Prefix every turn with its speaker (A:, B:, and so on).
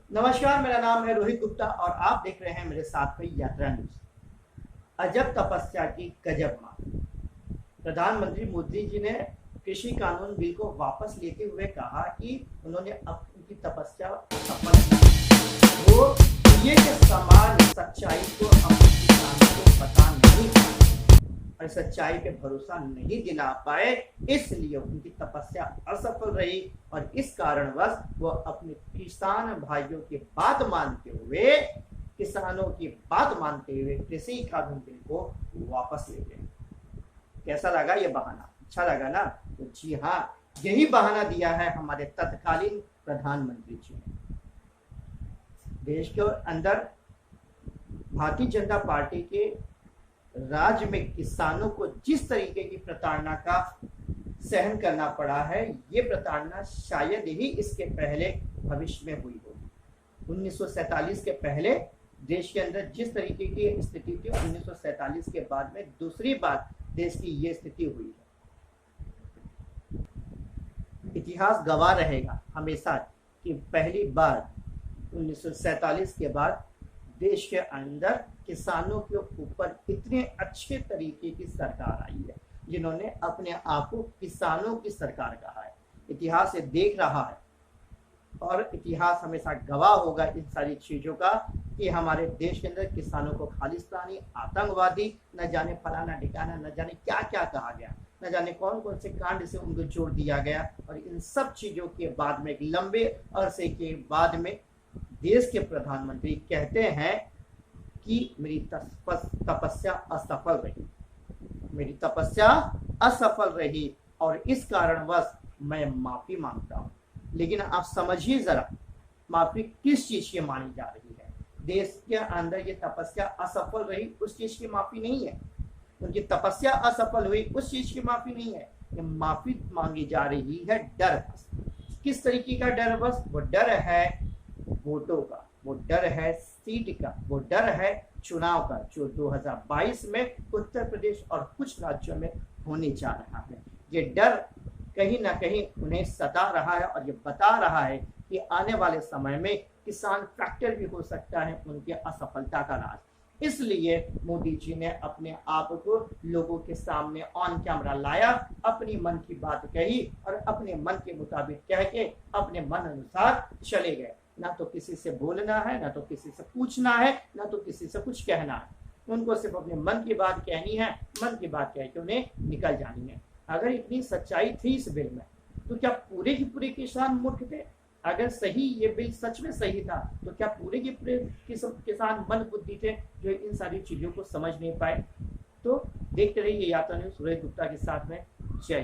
A: नमस्कार, मेरा नाम है रोहित गुप्ता और आप देख रहे हैं मेरे साथ में यात्रा न्यूज। अजब तपस्या की गजब मार। प्रधानमंत्री मोदी जी ने कृषि कानून बिल को वापस लेते हुए कहा कि उन्होंने अब उनकी तपस्या सफल की। वो ये कि समान सच्चाई को अपने किसानों को पता नहीं था और सच्चाई पे भरोसा नहीं दिला पाए, इसलिए उनकी तपस्या असफल रही और इस कारणवश वो अपने किसान भाइयों की बात मानते हुए कृषि कानून बिल को वापस ले गए। कैसा लगा ये बहाना? अच्छा लगा ना? तो जी हाँ, यही बहाना दिया है हमारे तत्कालीन प्रधानमंत्री जी ने। देश के अंदर भारतीय जनता पार्टी के राज्य में किसानों को जिस तरीके की प्रताड़ना का सहन करना पड़ा है, ये प्रताड़ना शायद ही इसके पहले भविष्य में हुई होगी। 1947 के पहले देश के अंदर जिस तरीके की स्थिति थी, 1947 के बाद में दूसरी बार देश की ये स्थिति हुई है। इतिहास गवाह रहेगा हमेशा कि पहली बार 1947 के बाद देश के अंदर किसानों के ऊपर इतने अच्छे तरीके की सरकार आई है, जिन्होंने अपने आप को किसानों की सरकार कहा है। इतिहास से देख रहा है और इतिहास हमेशा गवाह होगा इन सारी चीजों का कि हमारे देश के अंदर किसानों को खालिस्तानी, आतंकवादी, न जाने फलाना ठिकाना, न जाने क्या क्या कहा गया, न जाने कौन कौन से कांड से उनको जोड़ दिया गया। और इन सब चीजों के बाद में, एक लंबे अरसे के बाद में, देश के प्रधानमंत्री कहते हैं कि मेरी तपस्या असफल रही, मेरी तपस्या असफल रही और इस कारणवश मैं माफी मांगता हूं। लेकिन आप समझिए जरा, माफी किस चीज की मानी जा रही है? देश के अंदर ये तपस्या असफल रही उस चीज की माफी नहीं है, उनकी तपस्या असफल हुई उस चीज की माफी नहीं है। ये माफी मांगी जा रही है डर बस। किस तरीके का डर बस? वो डर है वोटों का, वो डर है सीट का, वो डर है चुनाव का, जो 2022 में उत्तर प्रदेश और कुछ राज्यों में होने जा रहा है। ये डर कहीं ना कहीं उन्हें सता रहा है और ये बता रहा है कि आने वाले समय में किसान फैक्टर भी हो सकता है उनकी असफलता का राज। इसलिए मोदी जी ने अपने आप को लोगों के सामने ऑन कैमरा लाया, अपनी मन की बात कही और अपने मन के मुताबिक कह के अपने मन अनुसार चले गए। ना तो किसी से बोलना है, ना तो किसी से पूछना है, ना तो किसी से कुछ कहना है। उनको सिर्फ अपने मन की बात कहनी है, मन की बात कह के उन्हें निकल जानी है। अगर इतनी सच्चाई थी इस बिल में, तो क्या पूरे के पूरे किसान मूर्ख थे? अगर सही ये बिल सच में सही था, तो क्या पूरे के पूरे किसान मंद बुद्धि थे जो इन सारी चीजों को समझ नहीं पाए? तो देखते रहिए यात्रा न्यूज रोहित गुप्ता के साथ में। जय।